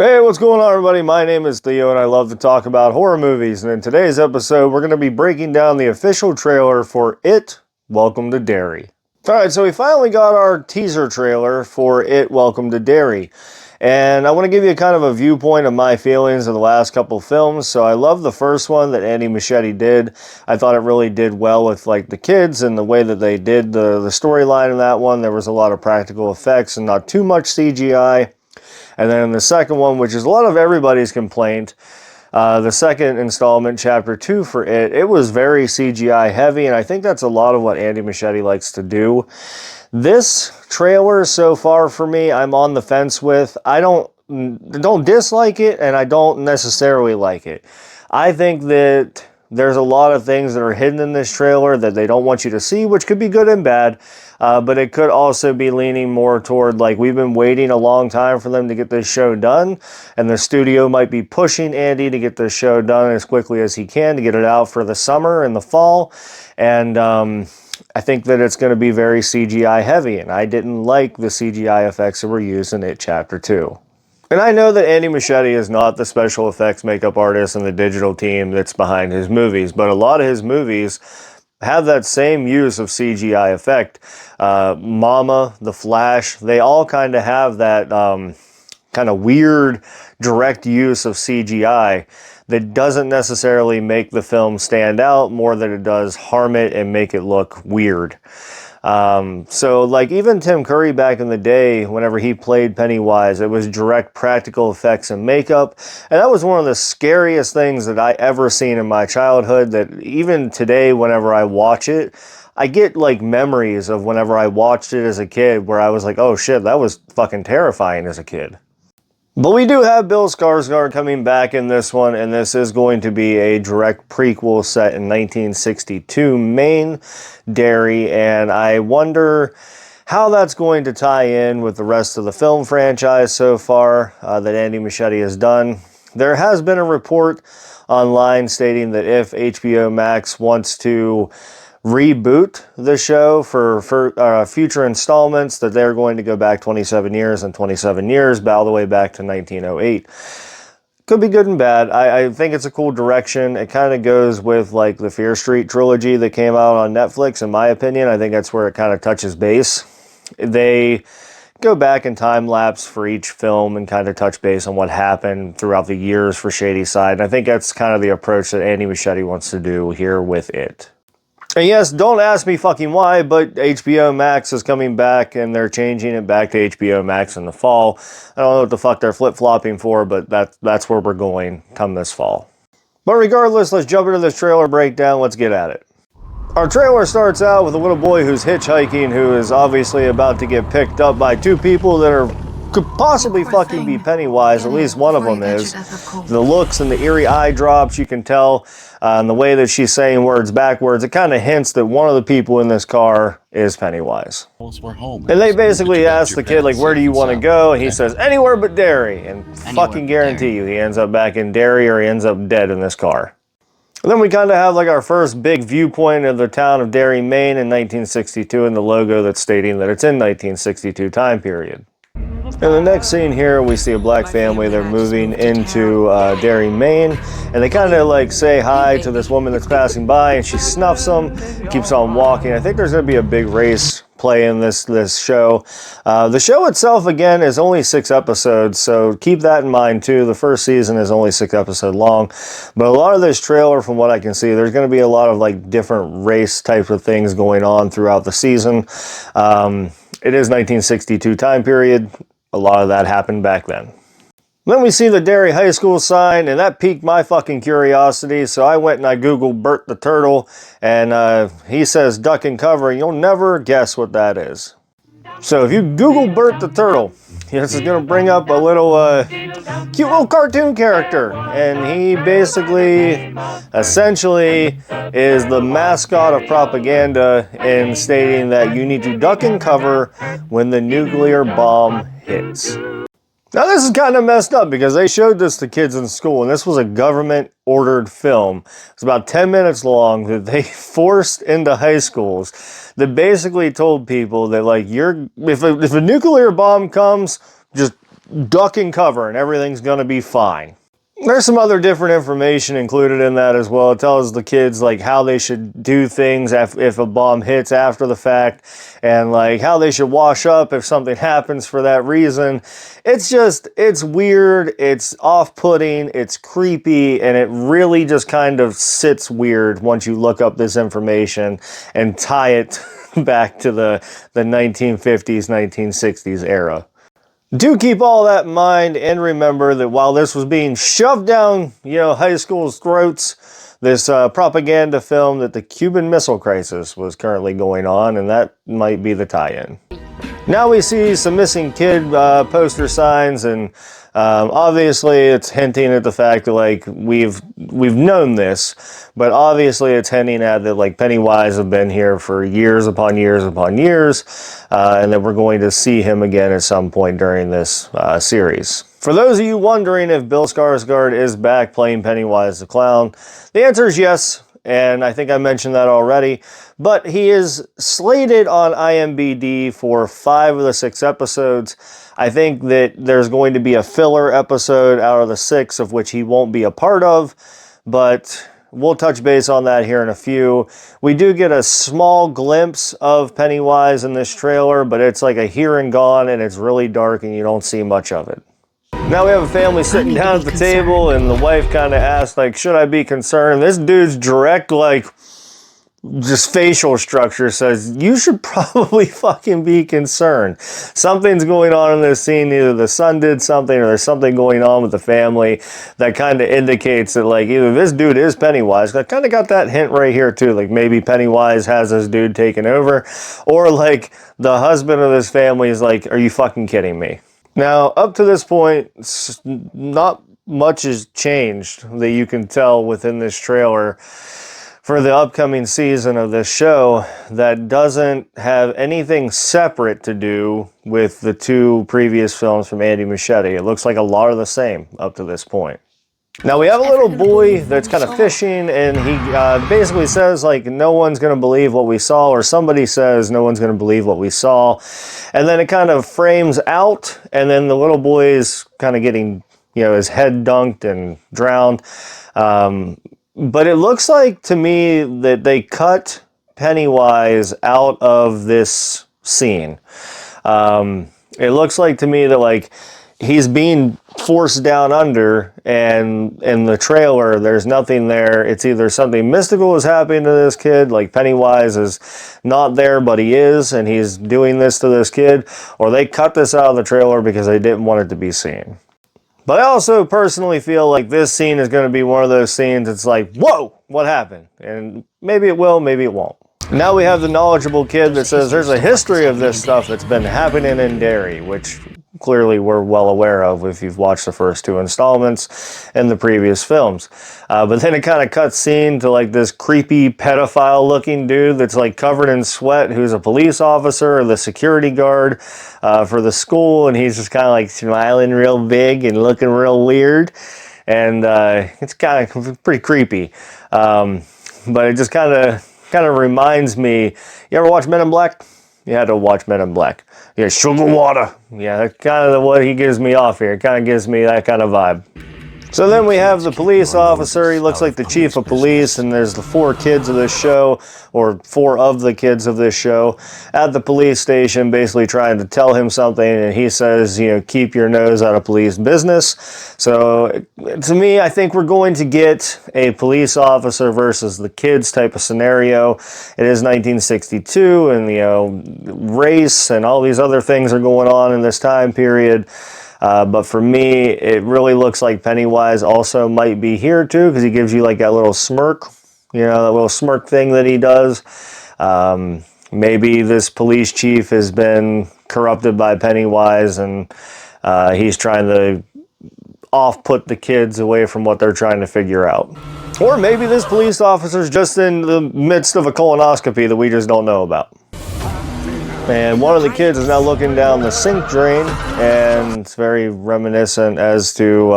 Hey, what's going on, everybody? My name is Theo, and I love to talk about horror movies. And in today's episode, we're going to be breaking down the official trailer for It, Welcome to Derry. Alright, so we finally got our teaser trailer for It, Welcome to Derry. And I want to give you kind of a viewpoint of my feelings of the last couple films. So I love the first one that Andy Muschietti did. I thought it really did well with like the kids and the way that they did the storyline in that one. There was a lot of practical effects and not too much CGI. And then the second one, which is a lot of everybody's complaint, the second installment, Chapter 2 for it was very CGI heavy, and I think that's a lot of what Andy Muschietti likes to do. This trailer so far for me, I'm on the fence with. I don't dislike it, and I don't necessarily like it. I think that there's a lot of things that are hidden in this trailer that they don't want you to see, which could be good and bad. But it could also be leaning more toward, like, we've been waiting a long time for them to get this show done, and the studio might be pushing Andy to get this show done as quickly as he can to get it out for the summer and the fall. And I think that it's going to be very CGI heavy, and I didn't like the CGI effects that were used in It Chapter 2. And I know that Andy Muschietti is not the special effects makeup artist and the digital team that's behind his movies, but a lot of his movies have that same use of CGI effect. Mama, The Flash, they all kind of have that kind of weird direct use of CGI that doesn't necessarily make the film stand out more than it does harm it and make it look weird. So like even Tim Curry back in the day, whenever he played Pennywise, it was direct practical effects and makeup. And that was one of the scariest things that I ever seen in my childhood, that even today, whenever I watch it, I get like memories of whenever I watched it as a kid where I was like, oh shit, that was fucking terrifying as a kid. But we do have Bill Skarsgård coming back in this one, and this is going to be a direct prequel set in 1962 Maine, Derry, and I wonder how that's going to tie in with the rest of the film franchise so far that Andy Muschietti has done. There has been a report online stating that if HBO Max wants to reboot the show for future installments, that they're going to go back 27 years and 27 years, all the way back to 1908. Could be good and bad. I think it's a cool direction. It kind of goes with like the Fear Street trilogy that came out on Netflix, in my opinion. I think that's where it kind of touches base. They go back in time lapse for each film and kind of touch base on what happened throughout the years for Shady Side. And I think that's kind of the approach that Andy Muschietti wants to do here with it. And yes, don't ask me fucking why, but HBO Max is coming back, and they're changing it back to HBO Max in the fall. I don't know what the fuck they're flip-flopping for, but that's where we're going come this fall. But regardless, let's jump into this trailer breakdown. Let's get at it. Our trailer starts out with a little boy who's hitchhiking, who is obviously about to get picked up by two people that could possibly fucking be Pennywise. At least one of them is. The looks and the eerie eye drops, you can tell, and the way that she's saying words backwards, it kind of hints that one of the people in this car is Pennywise. And they basically ask the kid, like, where do you want to go? And he says, anywhere but Derry. And fucking guarantee you, he ends up back in Derry, or he ends up dead in this car. And then we kind of have like our first big viewpoint of the town of Derry, Maine in 1962, and the logo that's stating that it's in 1962 time period. In the next scene here, we see a black family. They're moving into Derry, Maine, and they kind of like say hi to this woman that's passing by, and she snuffs them, keeps on walking. I think there's going to be a big race play in this show. The show itself, again, is only 6 episodes, so keep that in mind too. The first season is only 6 episodes long, but a lot of this trailer, from what I can see, there's going to be a lot of like different race types of things going on throughout the season. It is 1962 time period. A lot of that happened back then. Then we see the Derry High School sign, and that piqued my fucking curiosity, so I went and I Googled Bert the Turtle, and he says duck and cover, and you'll never guess what that is. So if you Google Bert the Turtle, this is going to bring up a little cute little cartoon character, and he basically, essentially, is the mascot of propaganda in stating that you need to duck and cover when the nuclear bomb hits. Now this is kind of messed up because they showed this to kids in school, and this was a government-ordered film. It's about 10 minutes long that they forced into high schools that basically told people that, like, if a nuclear bomb comes, just duck and cover and everything's gonna be fine. There's some other different information included in that as well. It tells the kids like how they should do things if a bomb hits after the fact, and like how they should wash up if something happens for that reason. It's weird, it's off-putting, it's creepy, and it really just kind of sits weird once you look up this information and tie it back to the 1950s, 1960s era. Do keep all that in mind, and remember that while this was being shoved down, high school's throats, this propaganda film, that the Cuban Missile Crisis was currently going on, and that might be the tie-in. Now we see some missing kid poster signs, and obviously it's hinting at the fact that like we've known this, but obviously it's hinting at that like Pennywise have been here for years upon years upon years, and that we're going to see him again at some point during this series. For those of you wondering if Bill Skarsgård is back playing Pennywise the Clown, the answer is yes. And I think I mentioned that already, but he is slated on IMDb for 5 of the 6 episodes. I think that there's going to be a filler episode out of the 6 of which he won't be a part of, but we'll touch base on that here in a few. We do get a small glimpse of Pennywise in this trailer, but it's like a here and gone, and it's really dark and you don't see much of it. Now we have a family sitting down at the table, and the wife kind of asks, like, should I be concerned? This dude's direct, like, just facial structure says, you should probably fucking be concerned. Something's going on in this scene. Either the son did something or there's something going on with the family that kind of indicates that, like, either this dude is Pennywise. I kind of got that hint right here, too. Like, maybe Pennywise has this dude taken over. Or, like, the husband of this family is like, are you fucking kidding me? Now, up to this point, not much has changed that you can tell within this trailer for the upcoming season of this show that doesn't have anything separate to do with the 2 previous films from Andy Muschietti. It looks like a lot of the same up to this point. Now we have a little boy that's kind of fishing, and he basically says like no one's going to believe what we saw, or somebody says no one's going to believe what we saw, and then it kind of frames out, and then the little boy is kind of getting his head dunked and drowned, but it looks like to me that they cut Pennywise out of this scene. It looks like to me that like he's being forced down under, and in the trailer there's nothing there. It's either something mystical is happening to this kid, like Pennywise is not there but he is, and he's doing this to this kid, or they cut this out of the trailer because they didn't want it to be seen. But I also personally feel like this scene is going to be one of those scenes it's like, whoa, what happened? And maybe it will, maybe it won't. Now we have the knowledgeable kid that says there's a history of this stuff that's been happening in Derry, which clearly we're well aware of if you've watched the first 2 installments in the previous films. But then it kind of cuts scene to like this creepy pedophile looking dude that's like covered in sweat, who's a police officer or the security guard for the school, and he's just kind of like smiling real big and looking real weird, and it's kind of pretty creepy. But it just kind of reminds me, you ever watch Men in Black? You had to watch Men in Black. Yeah, sugar water. Yeah, that's kind of what he gives me off here. It kind of gives me that kind of vibe. So then we have the police officer. He looks like the chief of police, and there's the 4 kids of this show, or 4 of the kids of this show, at the police station basically trying to tell him something, and he says, keep your nose out of police business. So to me, I think we're going to get a police officer versus the kids type of scenario. It is 1962, and race and all these other things are going on in this time period. But for me, it really looks like Pennywise also might be here too, because he gives you like that little smirk, that little smirk thing that he does. Maybe this police chief has been corrupted by Pennywise, and he's trying to off-put the kids away from what they're trying to figure out. Or maybe this police officer's just in the midst of a colonoscopy that we just don't know about. And one of the kids is now looking down the sink drain, and it's very reminiscent as to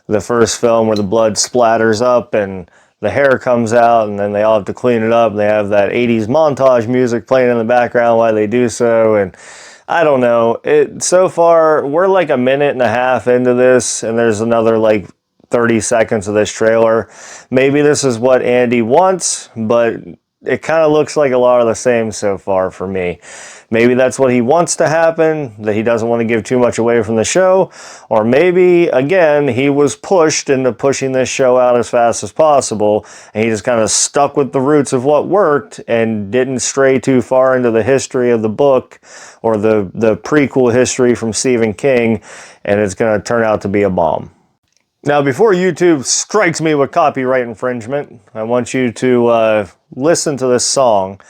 the first film where the blood splatters up and the hair comes out, and then they all have to clean it up, and they have that 80s montage music playing in the background while they do so. And I don't know. So far, we're like a minute and a half into this, and there's another like 30 seconds of this trailer. Maybe this is what Andy wants, but it kind of looks like a lot of the same so far for me. Maybe that's what he wants to happen, that he doesn't want to give too much away from the show, or maybe, again, he was pushed into pushing this show out as fast as possible, and he just kind of stuck with the roots of what worked and didn't stray too far into the history of the book or the prequel history from Stephen King, and it's going to turn out to be a bomb. Now, before YouTube strikes me with copyright infringement, I want you to listen to this song.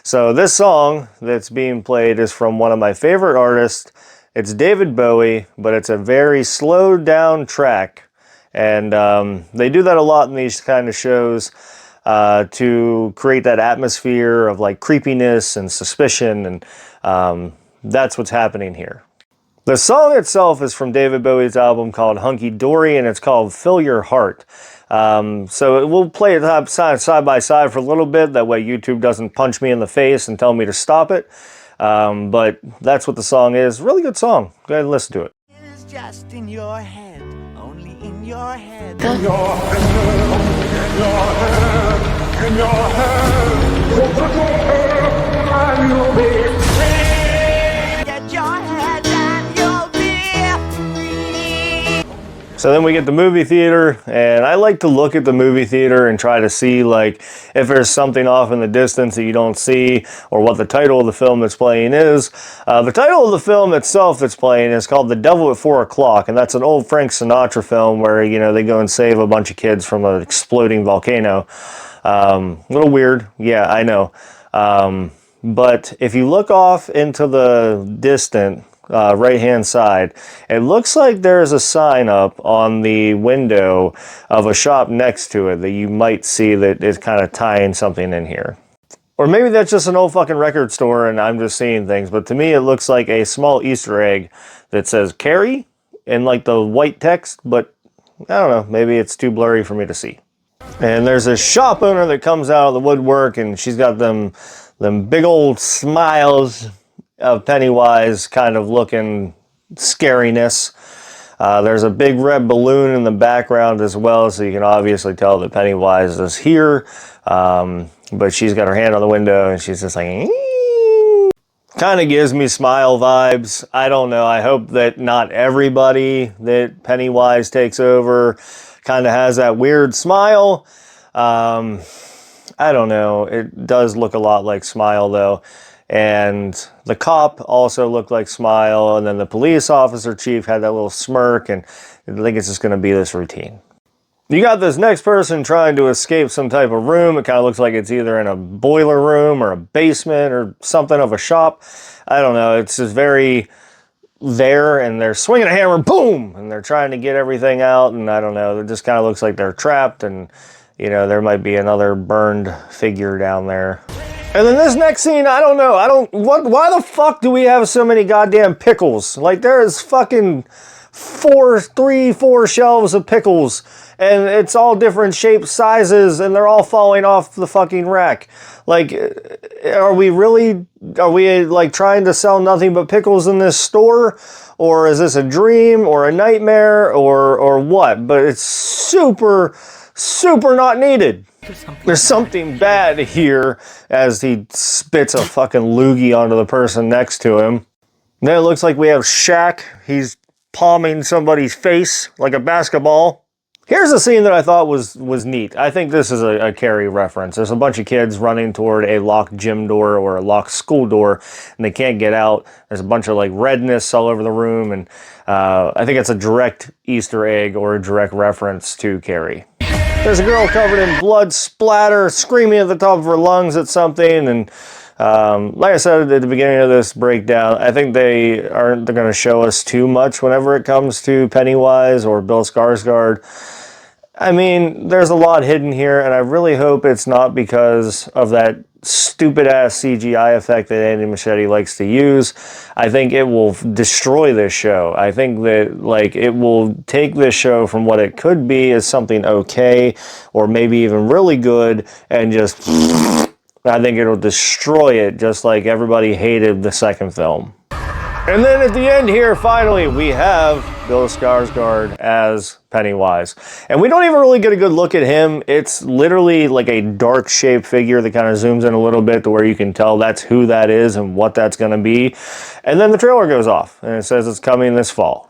So this song that's being played is from one of my favorite artists. It's David Bowie, but it's a very slowed down track. And they do that a lot in these kind of shows to create that atmosphere of like creepiness and suspicion. And that's what's happening here. The song itself is from David Bowie's album called Hunky Dory, and it's called Fill Your Heart. So we'll play it side by side for a little bit. That way YouTube doesn't punch me in the face and tell me to stop it. But that's what the song is. Really good song. Go ahead and listen to it. It's just in your head, only in your head. In your head, in your head, and you'll be free. Get your head and you'll be free. So then we get the movie theater, and I like to look at the movie theater and try to see like if there's something off in the distance that you don't see, or what the title of the film that's playing is. The title of the film itself that's playing is called The Devil at 4 O'Clock, and that's an old Frank Sinatra film where, you know, they go and save a bunch of kids from an exploding volcano. A little weird, yeah, I know. But if you look off into the distant right-hand side, it looks like there's a sign up on the window of a shop next to it that you might see that is kind of tying something in here. Or maybe that's just an old fucking record store and I'm just seeing things, but to me it looks like a small Easter egg that says Carrie in like the white text, but I don't know, maybe it's too blurry for me to see. And there's a shop owner that comes out of the woodwork, and she's got them big old smiles of Pennywise kind of looking scariness. There's a big red balloon in the background as well, so you can obviously tell that Pennywise is here. But she's got her hand on the window and she's just like, kind of gives me Smile vibes. I don't know. I hope that not everybody that Pennywise takes over kind of has that weird smile. I don't know. It does look a lot like Smile though. And the cop also looked like Smile, and then the police officer chief had that little smirk, and I think it's just going to be this routine. You got this next person trying to escape some type of room. It kind of looks like it's either in a boiler room or a basement or something of a shop. I don't know. It's just very there, and they're swinging a hammer, boom, and they're trying to get everything out, and I don't know. It just kind of looks like they're trapped, and, you know, there might be another burned figure down there. And then this next scene, I don't know. Why the fuck do we have so many goddamn pickles? Like, there is fucking 4 shelves of pickles, and it's all different shapes, sizes, and they're all falling off the fucking rack. Like, are we like trying to sell nothing but pickles in this store? Or is this a dream or a nightmare or what? But it's super not needed. There's something bad here as he spits a fucking loogie onto the person next to him. Then it looks like we have Shaq. He's palming somebody's face like a basketball. Here's a scene that I thought was neat. I think this is a Carrie reference. There's a bunch of kids running toward a locked gym door or a locked school door, and they can't get out. There's a bunch of like redness all over the room, and I think it's a direct Easter egg or a direct reference to Carrie. There's a girl covered in blood splatter, screaming at the top of her lungs at something, and like I said at the beginning of this breakdown, I think they're going to show us too much whenever it comes to Pennywise or Bill Skarsgård. I mean, there's a lot hidden here, and I really hope it's not because of that stupid-ass CGI effect that Andy Muschietti likes to use. I think it will destroy this show. I think that, like, it will take this show from what it could be as something okay, or maybe even really good, and just, I think it'll destroy it, just like everybody hated the second film. And then at the end here, finally, we have Bill Skarsgård as Pennywise. And we don't even really get a good look at him. It's literally like a dark shaped figure that kind of zooms in a little bit to where you can tell that's who that is and what that's going to be. And then the trailer goes off and it says it's coming this fall.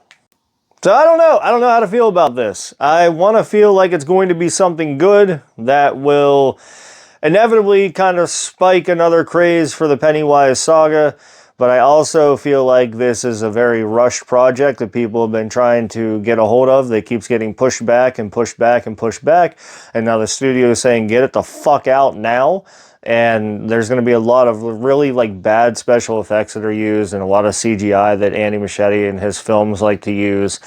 So I don't know. I don't know how to feel about this. I want to feel like it's going to be something good that will inevitably kind of spike another craze for the Pennywise saga. But I also feel like this is a very rushed project that people have been trying to get a hold of. That keeps getting pushed back and pushed back and pushed back. And now the studio is saying, get it the fuck out now. And there's going to be a lot of really like bad special effects that are used and a lot of CGI that Andy Muschietti and his films like to use.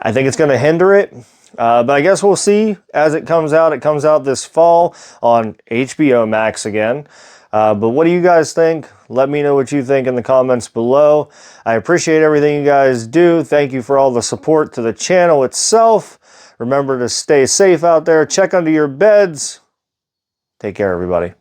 I think it's going to hinder it. But I guess we'll see as it comes out. It comes out this fall on HBO Max again. But what do you guys think? Let me know what you think in the comments below. I appreciate everything you guys do. Thank you for all the support to the channel itself. Remember to stay safe out there. Check under your beds. Take care, everybody.